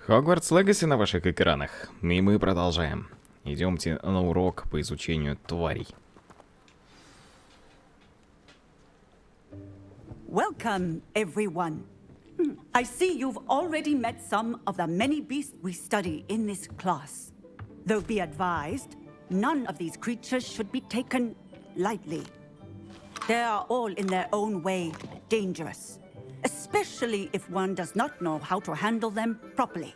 Хогвартс Легаси на ваших экранах, и мы продолжаем. Идемте на урок по изучению тварей. Welcome, everyone. I see you've already met some of the many beasts we study in this class. Though be advised, none of these creatures should be taken lightly. They are all in their own way dangerous, especially if one does not know how to handle them properly.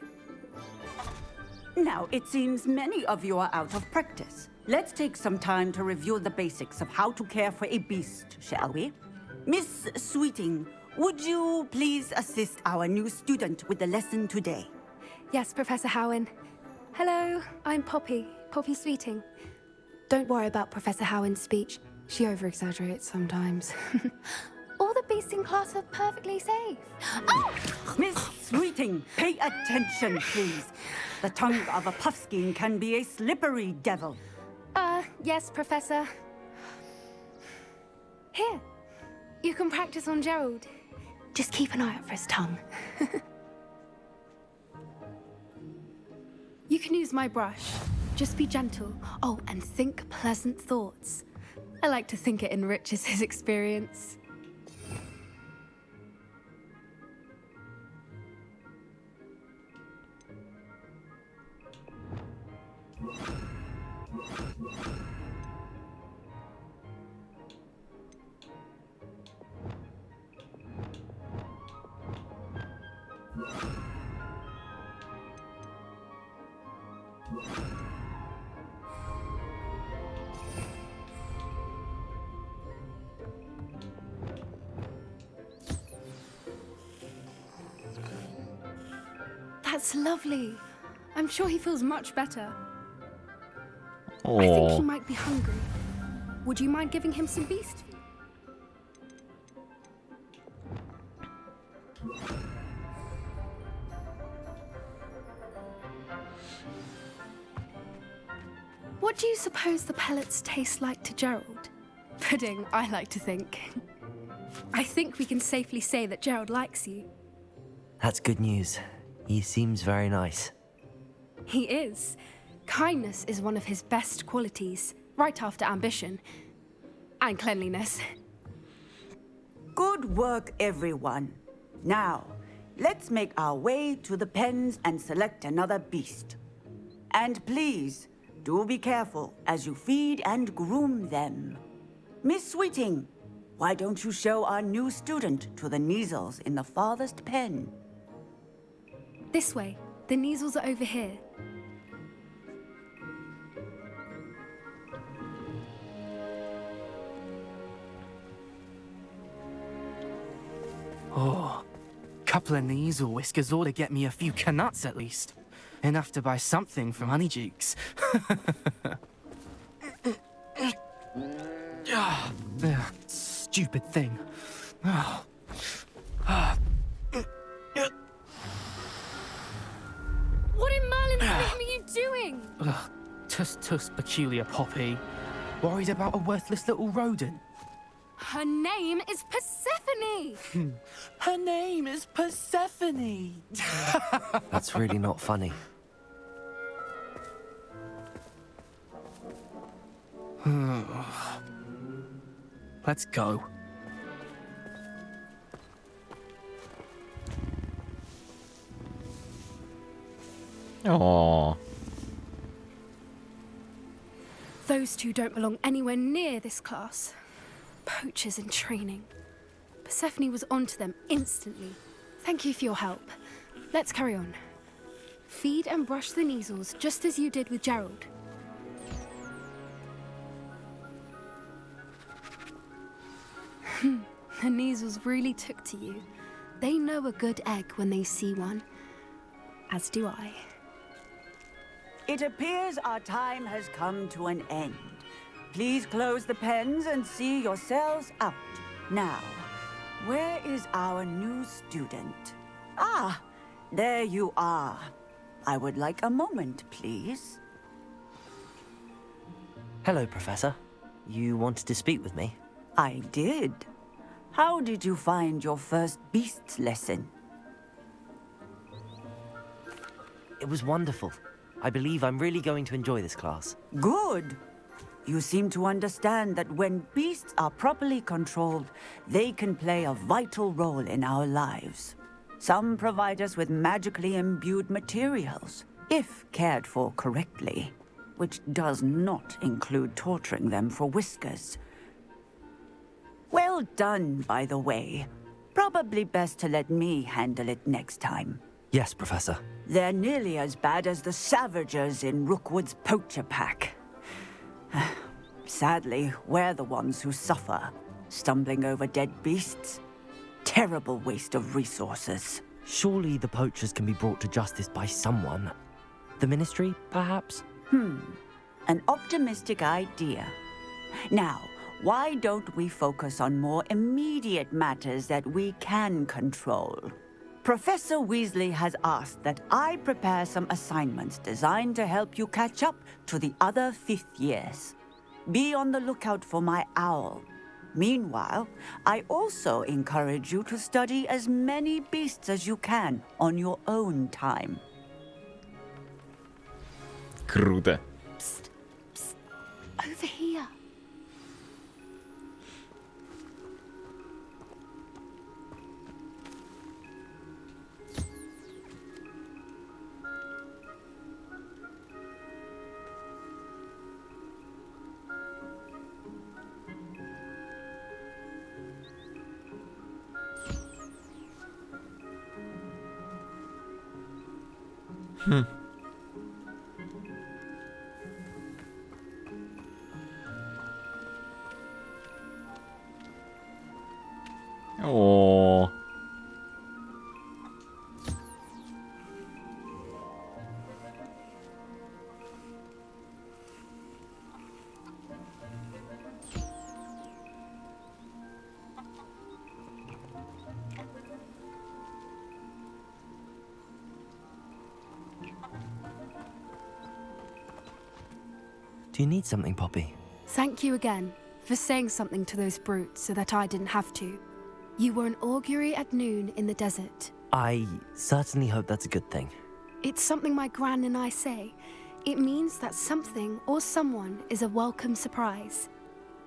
Now, it seems many of you are out of practice. Let's take some time to review the basics of how to care for a beast, shall we? Miss Sweeting, would you please assist our new student with the lesson today? Yes, Professor Howen. Hello, I'm Poppy Sweeting. Don't worry about Professor Howen's speech. She over-exaggerates sometimes. All the beasts in class are perfectly safe. Oh! Miss Sweeting, pay attention, please. The tongue of a puffskein can be a slippery devil. Yes, Professor. Here, you can practice on Gerald. Just keep an eye out for his tongue. You can use my brush. Just be gentle. Oh, and think pleasant thoughts. I like to think it enriches his experience. That's lovely. I'm sure he feels much better. I think he might be hungry. Would you mind giving him some beast food? What do you suppose the pellets taste like to Gerald? Pudding, I like to think. I think we can safely say that Gerald likes you. That's good news. He seems very nice. He is. Kindness is one of his best qualities, right after ambition. And cleanliness. Good work, everyone. Now, let's make our way to the pens and select another beast. And please, do be careful as you feed and groom them. Miss Sweeting, why don't you show our new student to the Neasels in the farthest pen? This way. The Neasels are over here. Oh, couple of Neasel whiskers ought to get me a few canuts at least. Enough to buy something from Honeydukes. Stupid thing. What in Merlin's name are you doing? Tuss peculiar Poppy. Worried about a worthless little rodent. Her name is Persephone! Her name is Persephone! That's really not funny. Let's go. Aww. Those two don't belong anywhere near this class. Poachers in training. Persephone was onto them instantly. Thank you for your help. Let's carry on. Feed and brush the Neasels just as you did with Gerald. The Neasels really took to you. They know a good egg when they see one. As do I. It appears our time has come to an end. Please close the pens and see yourselves out. Now, where is our new student? Ah, there you are. I would like a moment, please. Hello, Professor. You wanted to speak with me? I did. How did you find your first beasts lesson? It was wonderful. I believe I'm really going to enjoy this class. Good. You seem to understand that when beasts are properly controlled, they can play a vital role in our lives. Some provide us with magically imbued materials, if cared for correctly, which does not include torturing them for whiskers. Well done, by the way. Probably best to let me handle it next time. Yes, Professor. They're nearly as bad as the Savagers in Rookwood's poacher pack. Sadly, we're the ones who suffer, stumbling over dead beasts. Terrible waste of resources. Surely the poachers can be brought to justice by someone. The Ministry, perhaps? An optimistic idea. Now, why don't we focus on more immediate matters that we can control? Professor Weasley has asked that I prepare some assignments designed to help you catch up to the other fifth years. Be on the lookout for my owl. Meanwhile, I also encourage you to study as many beasts as you can on your own time. Круто. Over here. О. Do you need something, Poppy? Thank you again for saying something to those brutes so that I didn't have to. You were an augury at noon in the desert. I certainly hope that's a good thing. It's something my gran and I say. It means that something or someone is a welcome surprise.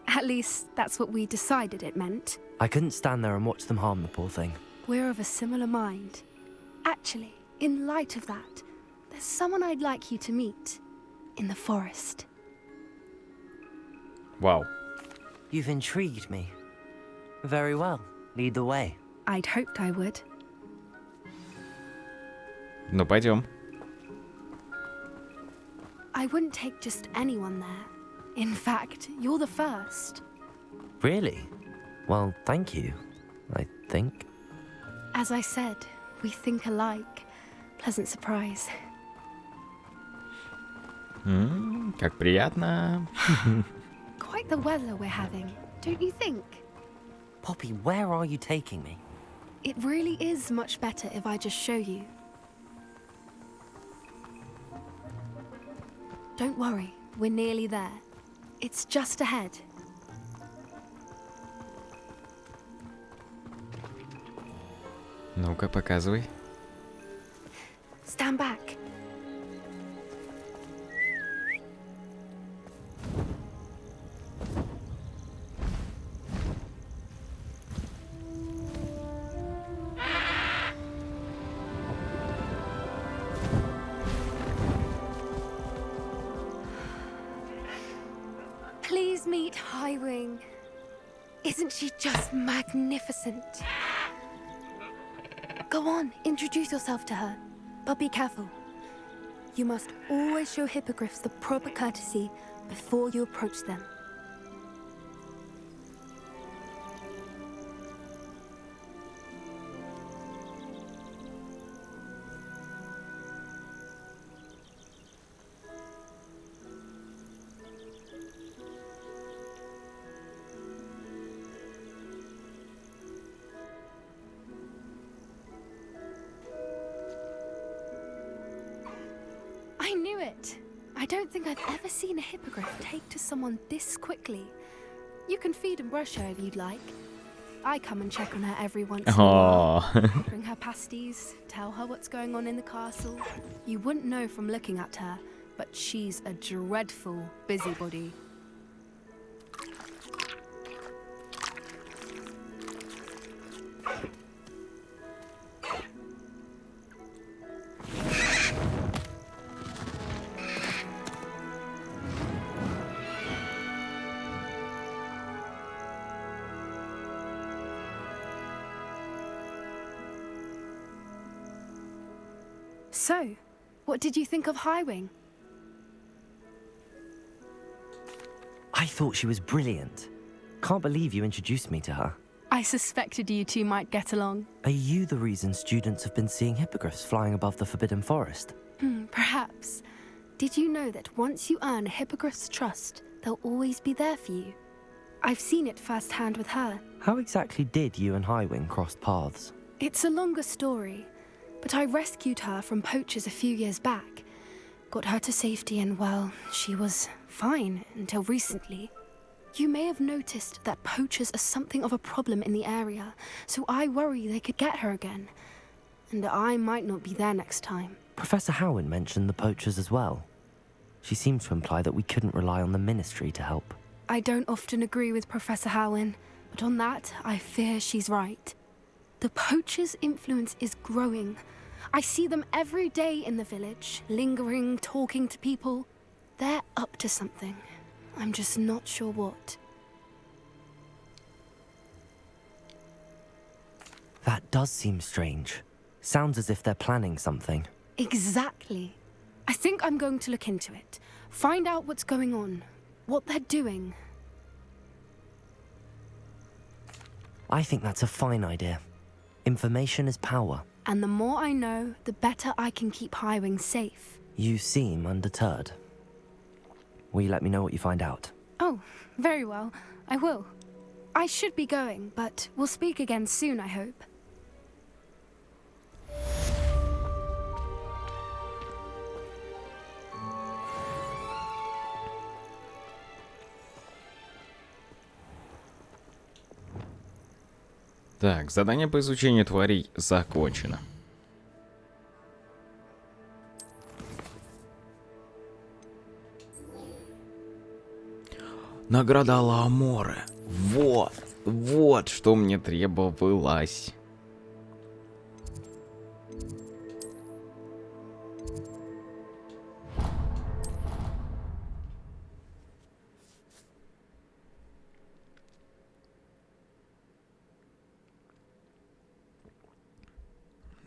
At least, that's what we decided it meant. I couldn't stand there and watch them harm the poor thing. We're of a similar mind. Actually, in light of that, there's someone I'd like you to meet. In the forest. Вау. You've intrigued me. Very well. Lead the way. I'd hoped I would. Ну, пойдем. I wouldn't take just anyone there. In fact, you're the first. Really? Well, thank you, I think. As I said, we think alike. Pleasant surprise. Как приятно. Quite the weather we're having, don't you think? Poppy, where are you taking me? It really is much better if I just show you. Don't worry, we're nearly there. It's just ahead. Ну-ка, показывай. Stand back. Please meet Highwing. Isn't she just magnificent? Go on, introduce yourself to her. But be careful. You must always show hippogriffs the proper courtesy before you approach them. I knew it! I don't think I've ever seen a hippogriff take to someone this quickly. You can feed and brush her if you'd like. I come and check on her every once in a while. О, Bring her pasties, tell her what's going on in the castle. You wouldn't know from looking at her, but she's a dreadful busybody. So, what did you think of Highwing? I thought she was brilliant. Can't believe you introduced me to her. I suspected you two might get along. Are you the reason students have been seeing hippogriffs flying above the Forbidden Forest? Perhaps. Did you know that once you earn a hippogriff's trust, they'll always be there for you? I've seen it firsthand with her. How exactly did you and Highwing cross paths? It's a longer story, but I rescued her from poachers a few years back. Got her to safety and, well, she was fine until recently. You may have noticed that poachers are something of a problem in the area, so I worry they could get her again. And I might not be there next time. Professor Howin mentioned the poachers as well. She seemed to imply that we couldn't rely on the Ministry to help. I don't often agree with Professor Howin, but on that, I fear she's right. The poachers' influence is growing. I see them every day in the village, lingering, talking to people. They're up to something. I'm just not sure what. That does seem strange. Sounds as if they're planning something. Exactly. I think I'm going to look into it. Find out what's going on, what they're doing. I think that's a fine idea. Information is power. And the more I know, the better I can keep Highwing safe. You seem undeterred. Will you let me know what you find out? Oh, very well. I will. I should be going, but we'll speak again soon, I hope. Так, задание по изучению тварей закончено. Награда Ламоре. Вот что мне требовалось.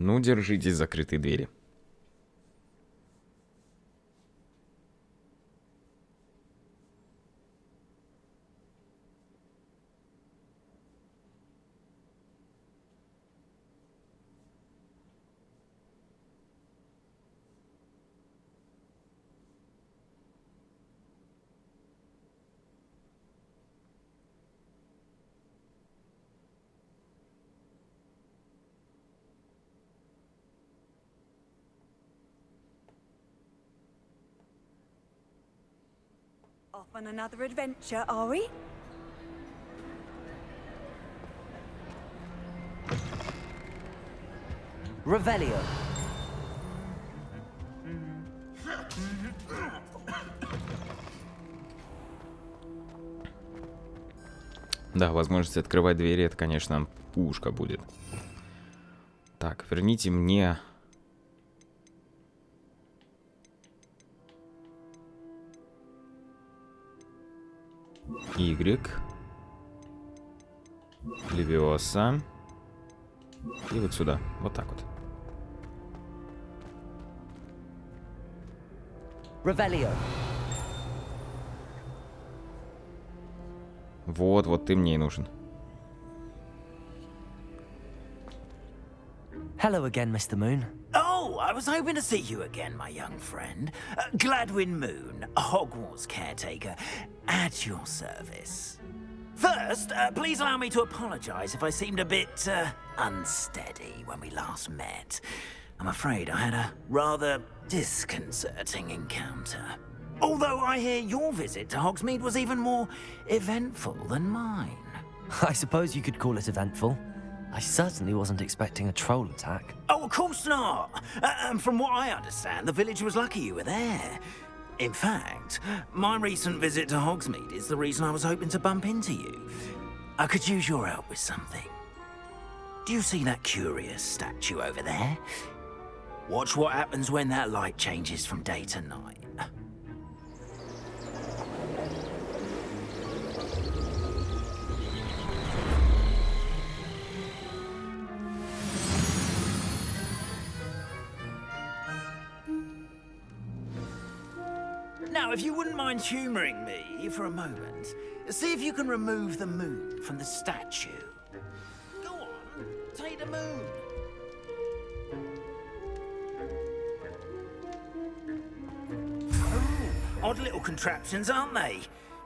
Ну, держитесь закрытые двери. Off on another adventure, are we? Revelio. Да, возможность открывать двери, это, конечно, пушка будет. Так, верните мне... Y. Левиоса. И вот сюда. Вот так вот. Revelio. Вот ты мне и нужен. Hello again, Mr. Moon. Oh, I was hoping to see you again, my young friend. Gladwin Moon, Hogwarts caretaker, at your service. First, please allow me to apologize if I seemed a bit unsteady when we last met. I'm afraid I had a rather disconcerting encounter. Although I hear your visit to Hogsmeade was even more eventful than mine. I suppose you could call it eventful. I certainly wasn't expecting a troll attack. Oh, of course not. And from what I understand, the village was lucky you were there. In fact, my recent visit to Hogsmeade is the reason I was hoping to bump into you. I could use your help with something. Do you see that curious statue over there? Watch what happens when that light changes from day to night. Now, if you wouldn't mind humouring me for a moment, see if you can remove the moon from the statue. Go on, take the moon. Odd little contraptions, aren't they?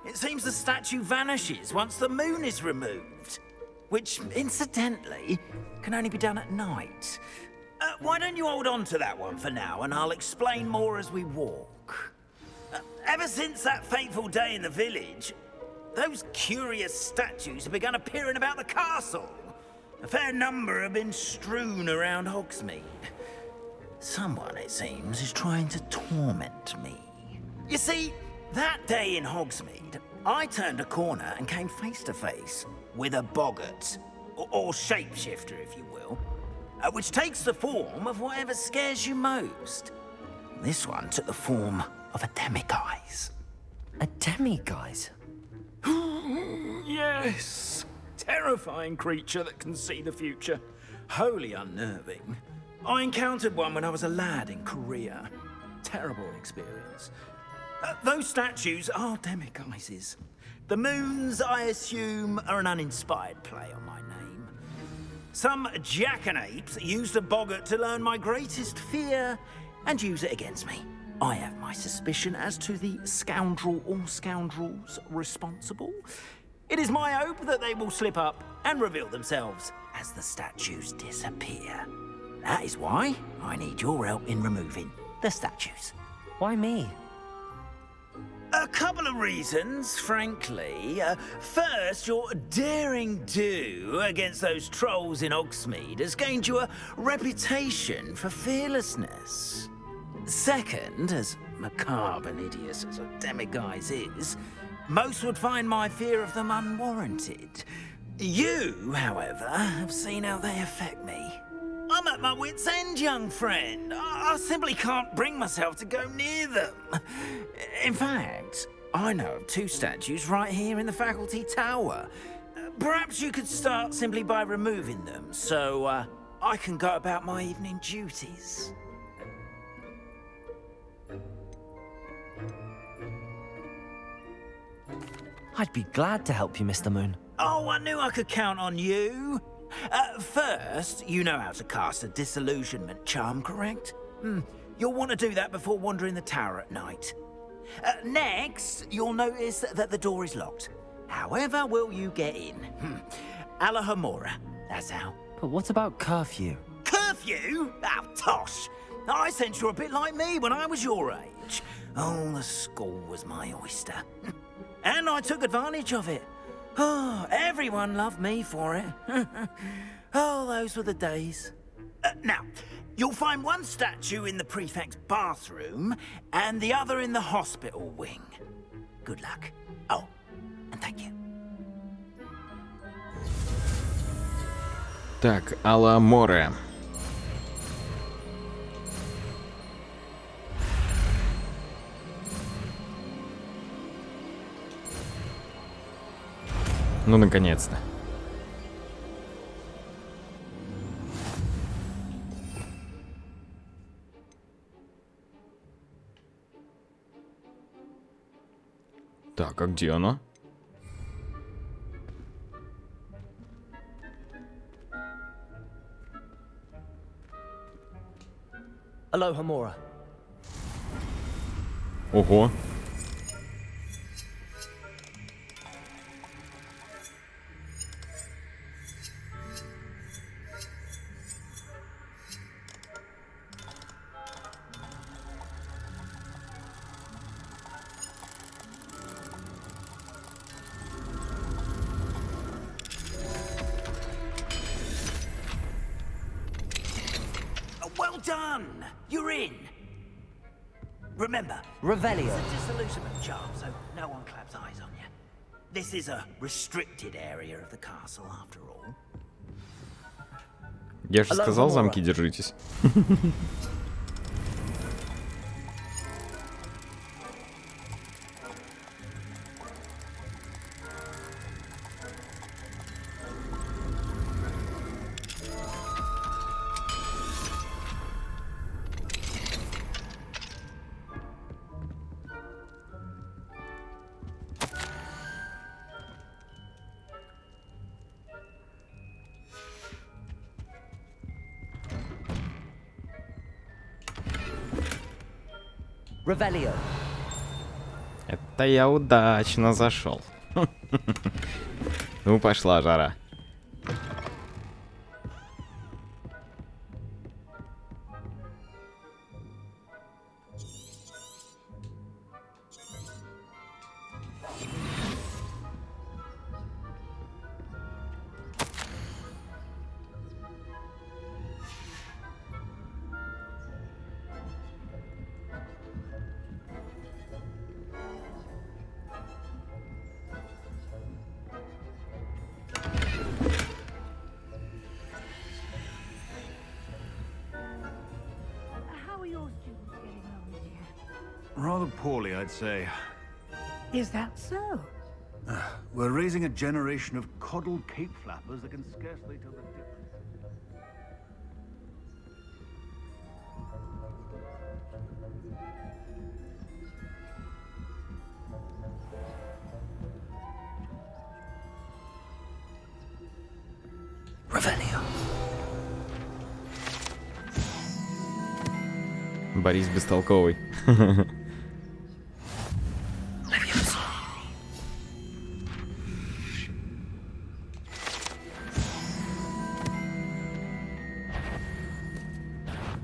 It seems the statue vanishes once the moon is removed. Which, incidentally, can only be done at night. Why don't you hold on to that one for now, and I'll explain more as we walk. Ever since that fateful day in the village, those curious statues have begun appearing about the castle. A fair number have been strewn around Hogsmeade. Someone, it seems, is trying to torment me. You see, that day in Hogsmeade, I turned a corner and came face to face with a boggart, or shapeshifter, if you will, which takes the form of whatever scares you most. This one took the form of a demiguise. A demiguise? Yes! Terrifying creature that can see the future. Wholly unnerving. I encountered one when I was a lad in Korea. Terrible experience. Those statues are demiguises. The moons, I assume, are an uninspired play on my name. Some jackanapes used a boggart to learn my greatest fear and use it against me. I have my suspicion as to the scoundrel or scoundrels responsible. It is my hope that they will slip up and reveal themselves as the statues disappear. That is why I need your help in removing the statues. Why me? A couple of reasons, frankly. First, your daring do against those trolls in Hogsmeade has gained you a reputation for fearlessness. Second, as macabre and hideous as a demiguise is, most would find my fear of them unwarranted. You, however, have seen how they affect me. I'm at my wit's end, young friend. I simply can't bring myself to go near them. In fact, I know of two statues right here in the faculty tower. Perhaps you could start simply by removing them, so I can go about my evening duties. I'd be glad to help you, Mr. Moon. Oh, I knew I could count on you. First, you know how to cast a disillusionment charm, correct? You'll want to do that before wandering the tower at night. Next, you'll notice that the door is locked. However will you get in? Alahomora, that's how. But what about curfew? Curfew? Oh, tosh. I sense you're a bit like me when I was your age. Oh, the school was my oyster. And I took advantage of it. Oh, everyone loved me for it. Oh, those were the days. Now, you'll find one statue in the prefect's bathroom and the other in the hospital wing. Good luck. Oh, and thank you. Так, Аламоре. Ну, наконец-то. Так, а где оно? Alohomora. Ого. done! You're in! Remember, Revelio. it's a disillusionment charm, so no one claps eyes on you. This is a restricted area of the castle, after all. Я же сказал, замки держитесь. Revelio. Это я удачно зашел. Ну, пошла жара. Rather poorly, I'd say. Is that so? We're raising a generation of coddled cape flappers that can scarcely tell the difference. Revelio. Борис бестолковый.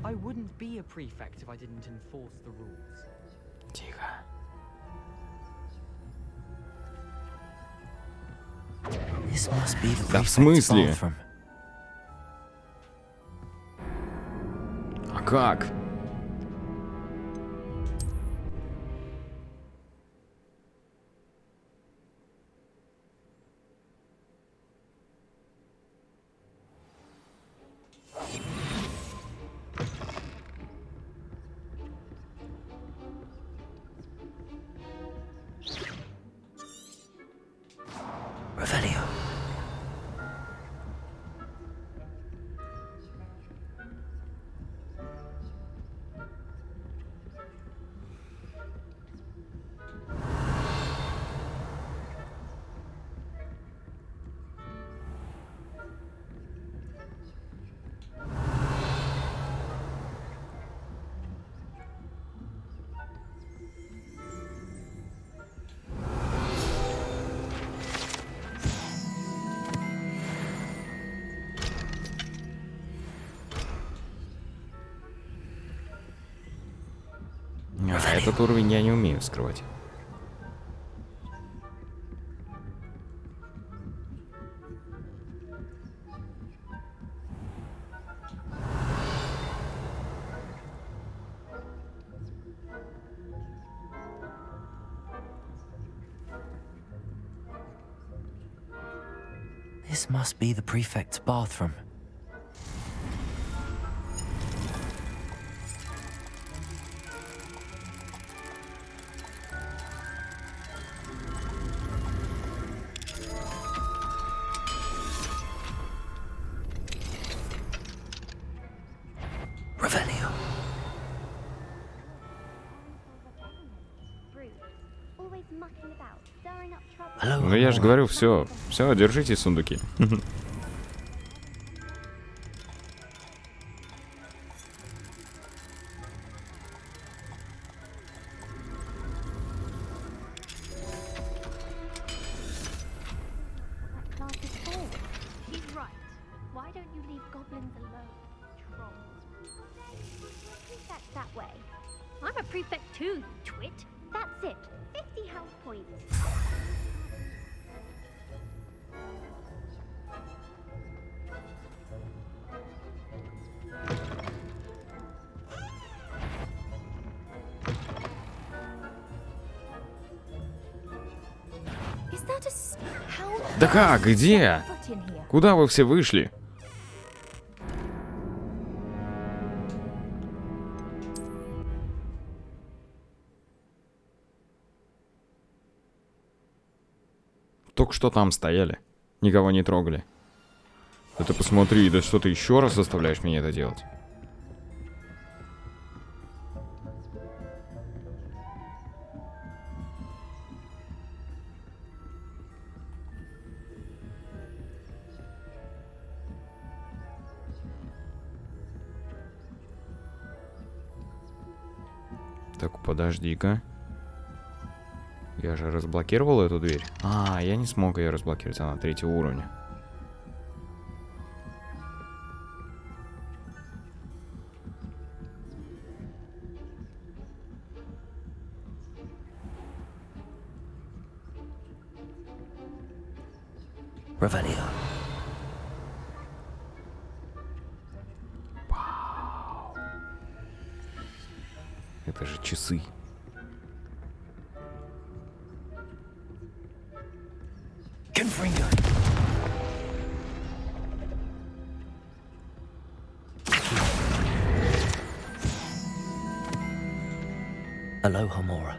I wouldn't be a prefect if I didn't enforce the rules. Тихо. This must be the Да в prefect's смысле? bathroom. А как? Revelio. А этот уровень я не умею вскрывать. This must be the prefect's bathroom. Revelio. Hello. Ну я же говорю, все, держите сундуки. I'm a prefect too, you twit. That's it. 50 health points. Да как? Где? Куда вы все вышли? Только что там стояли. Никого не трогали. Да ты посмотри, да что ты еще раз заставляешь меня это делать? Так, подожди-ка. Я же разблокировал эту дверь. А, я не смог ее разблокировать, она 3-го уровня. Revelio. Вау. Это же часы. Confringo. Aloha Mora.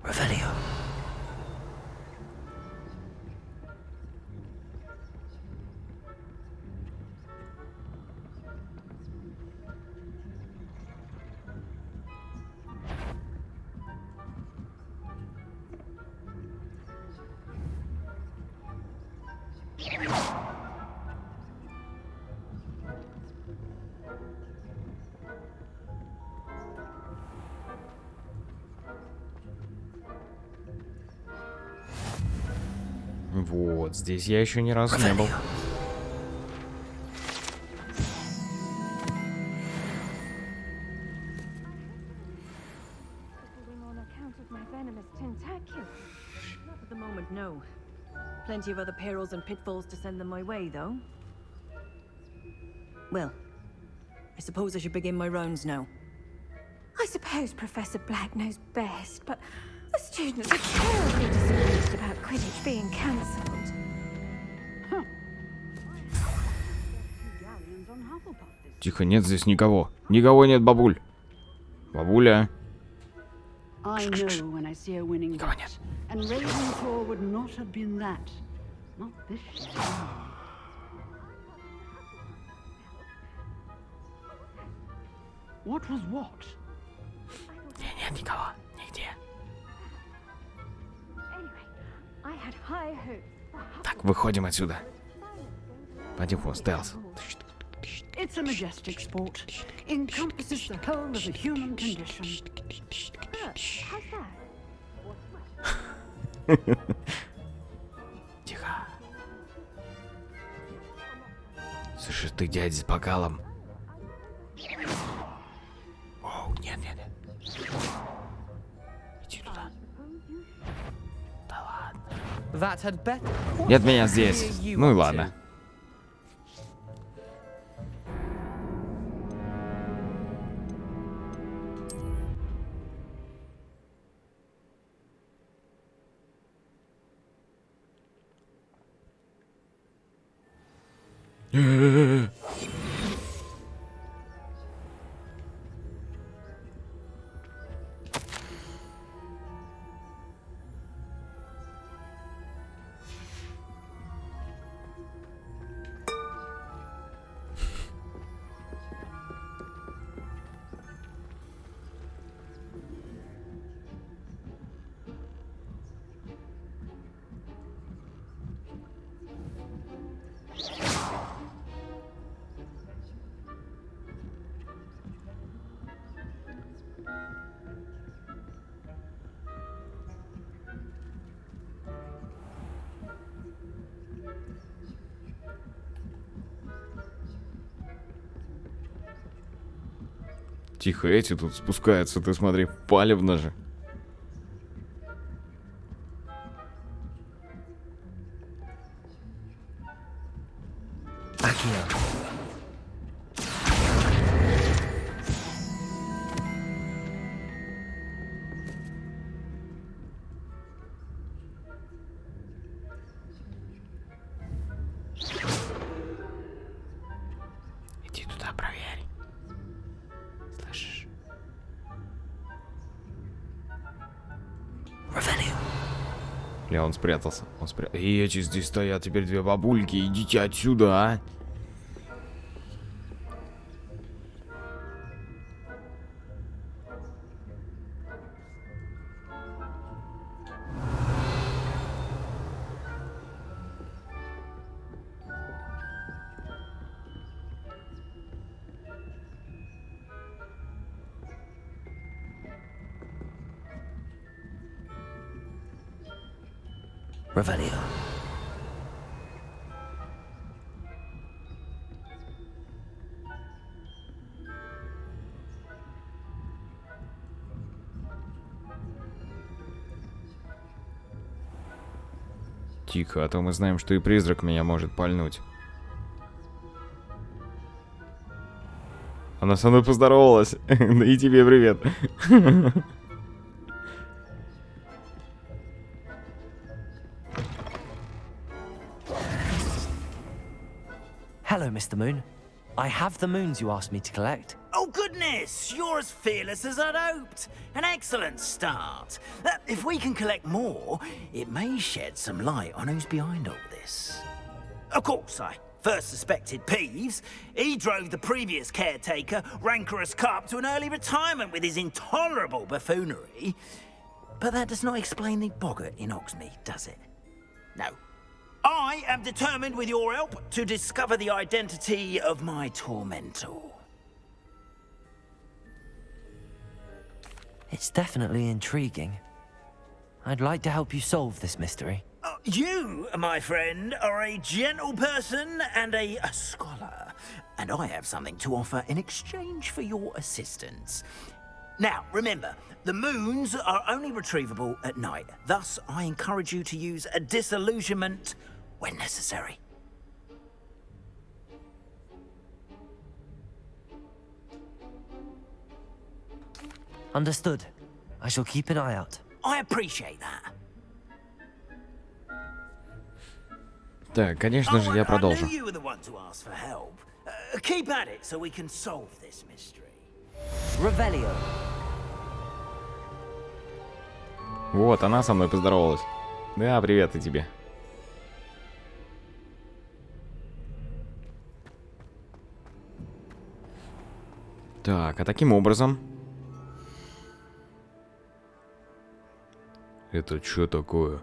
Revelio. Вот, здесь я еще ни разу не был. Plenty of other perils and pitfalls to send them my way, though. Well, I suppose I should begin my rounds now. I suppose Professor Black knows best, but the students are terribly disappointed about Quidditch being cancelled. Тихо, нет здесь никого. Никого нет, бабуль. Бабуля. I know when I see a winning Никого bet, нет. and Ravenclaw would not have been that. Not this year. What was what? Нет никого. Нигде. I had high hopes. Так, выходим отсюда. Потихоньку, стелс. It's a majestic sport. Encompasses the whole of the human condition. How's that? Тихо. Слушай, ты дядя с бокалом. Оу, нет. Иди туда. Да ладно. Нет меня здесь. Ну и ладно. Тихо, эти тут спускаются, ты смотри, палевно же. Accio. Иди туда, проверь. Слышишь? Бля, он спрятался. И эти здесь стоят теперь две бабульки. Идите отсюда, а. Revelio. Тихо, а то мы знаем, что и призрак меня может пальнуть. Она со мной поздоровалась. И тебе привет. Hello, Mr. Moon. I have the moons you asked me to collect. Oh, goodness! You're as fearless as I'd hoped. An excellent start. If we can collect more, it may shed some light on who's behind all this. Of course, I first suspected Peeves. He drove the previous caretaker, Rancorous Carp, to an early retirement with his intolerable buffoonery. But that does not explain the boggart in Oxmead, does it? No. I am determined, with your help, to discover the identity of my tormentor. It's definitely intriguing. I'd like to help you solve this mystery. You, my friend, are a gentle person and a scholar, and I have something to offer in exchange for your assistance. Now, remember, the moons are only retrievable at night. Thus, I encourage you to use a disillusionment when necessary. Understood. I shall keep an eye out. I appreciate that. Так, конечно же, я продолжу. I knew you were the one to ask for help. Keep at it so we can solve this mystery. Revelio. Вот, она со мной поздоровалась. Да, привет и тебе. Так, а таким образом... Это что такое?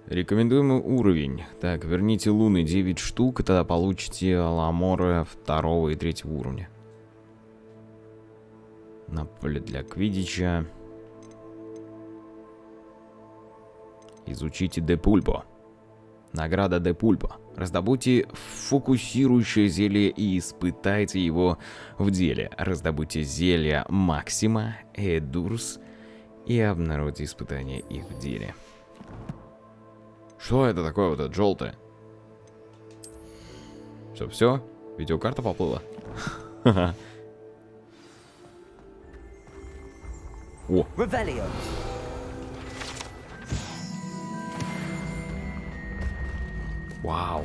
Рекомендуемый уровень. Так, верните луны 9 штук, и тогда получите ламоры 2 и 3 уровня. На поле для квиддича. Изучите Депульпо. Награда Депульпо. Раздобудьте фокусирующее зелье и испытайте его в деле. Раздобудьте зелья Максима, Эдурс и обнаружьте испытания их в деле. Что это такое вот это желтое? Все? Видеокарта поплыла? О! Revelio. Вау!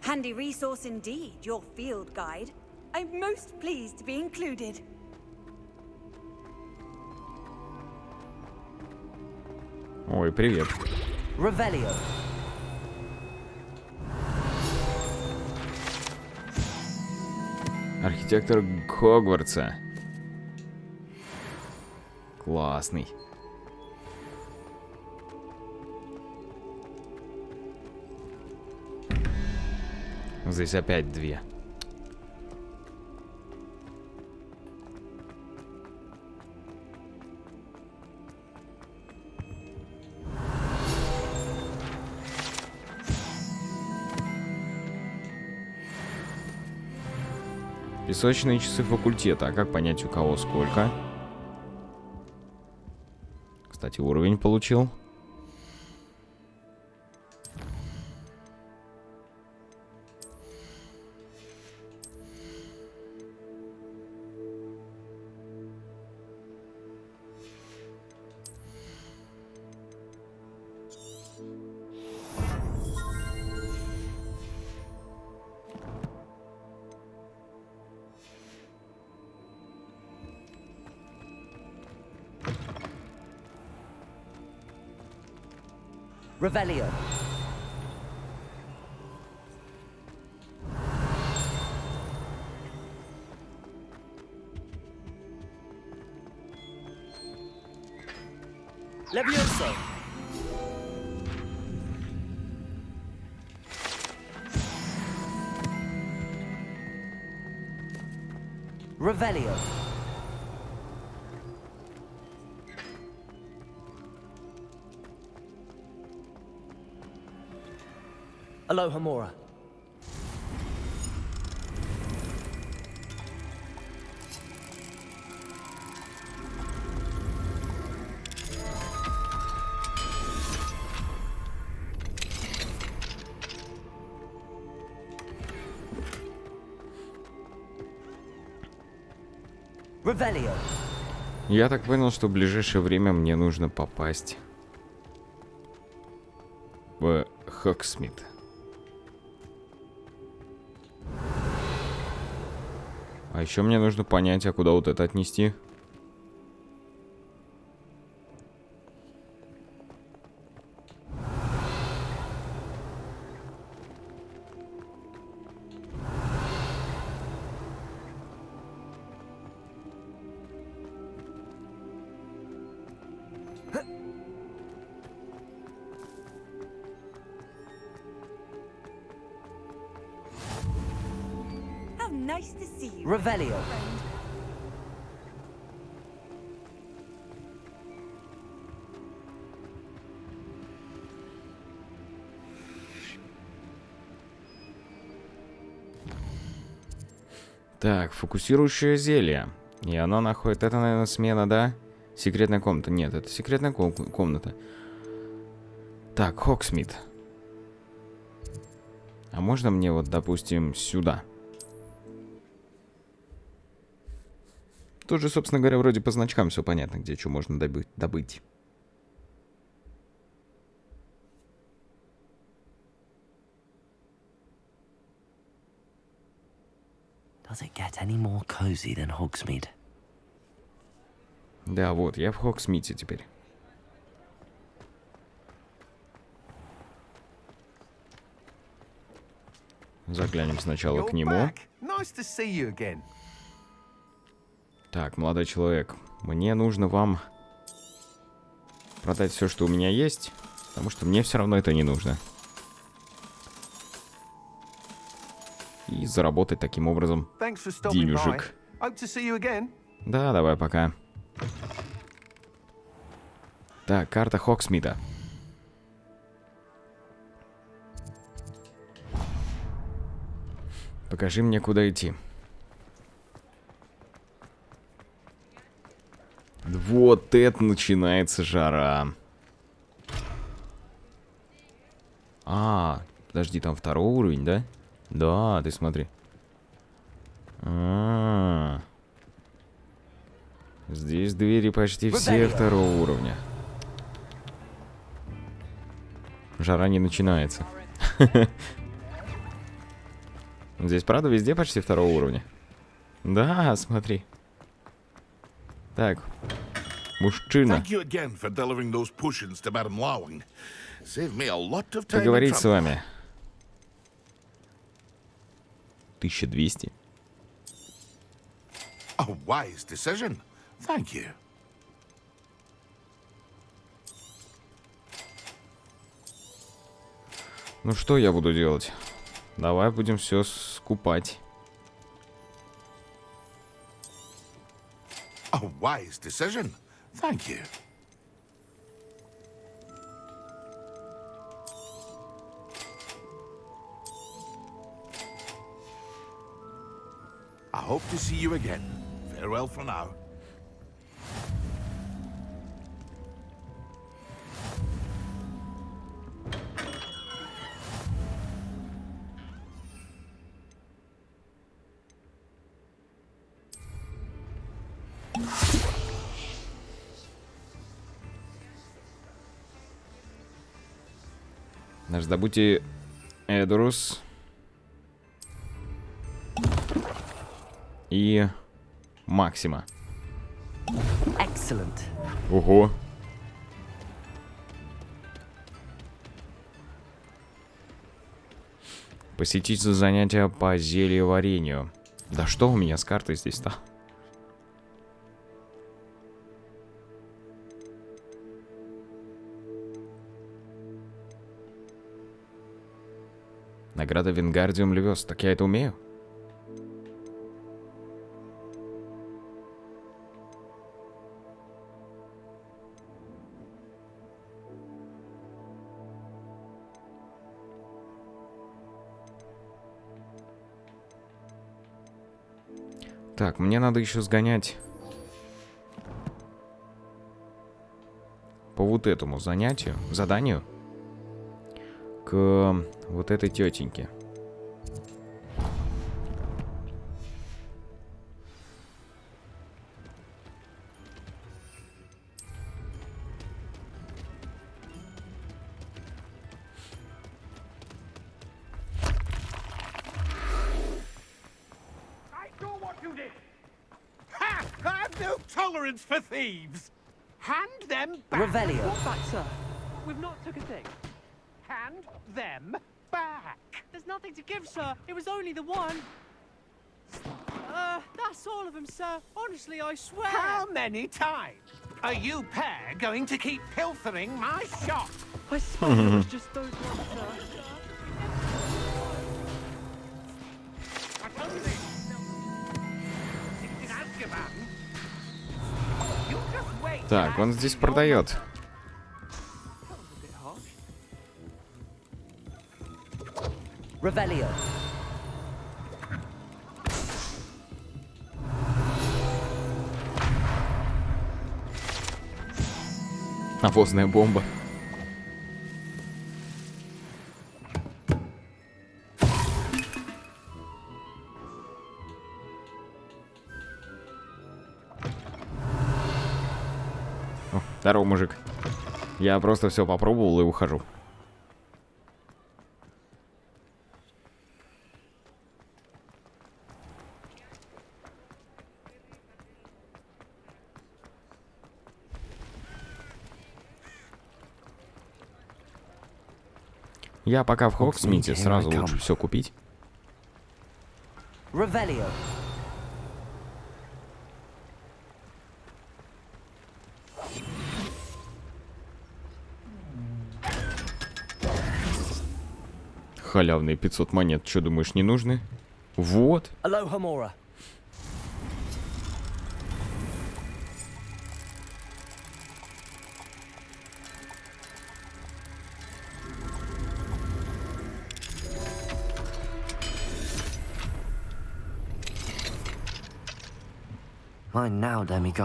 Handy resource indeed, your field guide. I'm most pleased to be included. Ой, привет. Revelio. Архитектор Хогвартса. Классный. Здесь опять 2. Песочные часы факультета. А как понять, у кого сколько? Кстати, уровень получил. Revelio. Levioso. Revelio. Aloha Mora. Revelio. Я так понял, что в ближайшее время мне нужно попасть в Хогсмит. А еще мне нужно понять, а куда вот это отнести. Nice to see you. Revelio. Так, фокусирующее зелье. И оно находит... Это, наверное, смена, да? Секретная комната. Нет, это секретная комната. Так, Хогсмит. А можно мне вот, допустим, сюда? Тут же, собственно говоря, вроде по значкам все понятно, где что можно добыть. Does it get any more cozy than Hogsmeade? Да, вот, я в Хогсмите теперь. Заглянем сначала к нему. Так, молодой человек, мне нужно вам продать все, что у меня есть, потому что мне все равно это не нужно. И заработать таким образом денежек. Да, давай, пока. Так, карта Хогсмита. Покажи мне, куда идти. Вот это начинается жара. А, подожди, там второй уровень, да? Да, ты смотри. Здесь двери почти все второго уровня. Жара не начинается. Здесь, правда, везде почти второго уровня. Да, смотри. Так, мужчина. Поговорить с вами. 1200. Ну что я буду делать? Давай будем все скупать. A wise decision. Thank you. I hope to see you again. Farewell for now. Раздобудьте Эдурус и Максима. Excellent. Ого. Посетить занятия по зельеварению. Да что у меня с картой здесь-то? Награда Вингардиум Львёс. Так я это умею? Так, мне надо еще сгонять по вот этому заданию к вот этой тетеньке. For thieves. Hand them back. Revelio. What's that, sir? We've not took a thing. Hand them back. There's nothing to give, sir. It was only the one. That's all of them, sir. Honestly, I swear. How many times are you pair going to keep pilfering my shop? I suppose it was just those ones, sir. I told you this. It's in Azkaban. Так, он здесь продает. Revelio. Навозная бомба. Здорово, мужик. Я просто все попробовал и ухожу. Я пока в Хогсмите, сразу лучше все купить. Revelio. Халявные 500 монет, что думаешь, не нужны? Вот. Alohomora.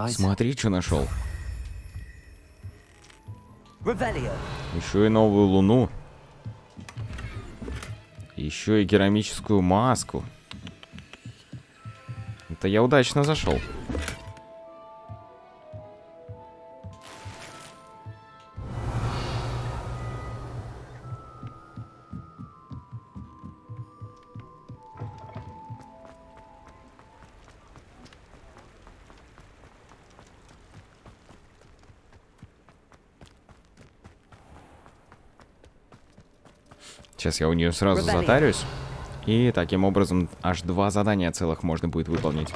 Смотри, что нашел. Revelio. Еще и новую луну. Еще и керамическую маску. Это я удачно зашел. Сейчас я у нее сразу затарюсь. И таким образом аж 2 задания целых можно будет выполнить.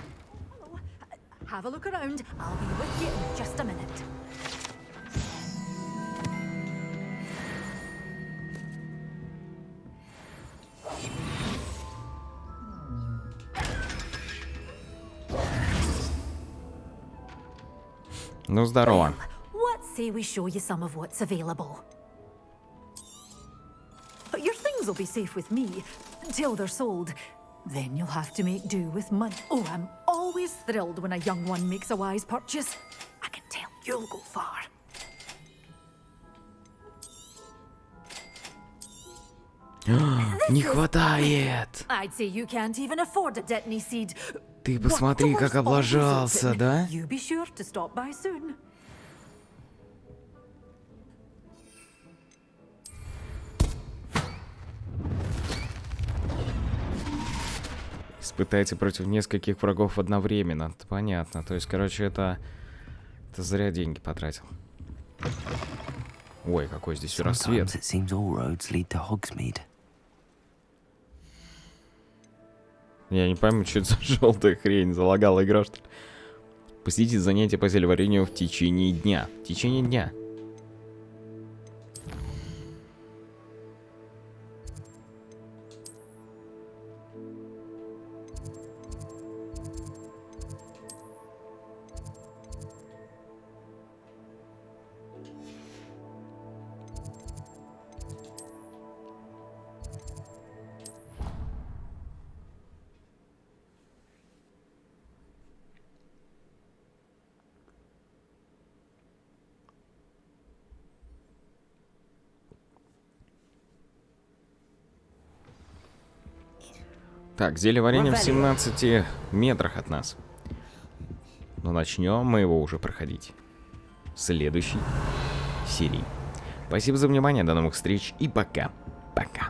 Ну, здорово. What say we show you some of what's available? Your things will be safe with me till they're sold. Then you'll have to make do with money. Oh, I'm always thrilled when a young one makes a wise purchase. I can tell you'll go far. Не хватает. I'd say you can't even afford a Detney seed. Ты посмотри, как облажался, да? You be sure to stop by soon. Испытайте против нескольких врагов одновременно. Это понятно. То есть, короче, это зря деньги потратил. Ой, какой здесь рассвет. Я не пойму, что это за желтая хрень. Залагала игра, что ли? Посетите занятия по зельеварению в течение дня. В течение дня. Так, зельеварение в 17 метрах от нас. Но начнем мы его уже проходить в следующей серии. Спасибо за внимание, до новых встреч и пока. Пока.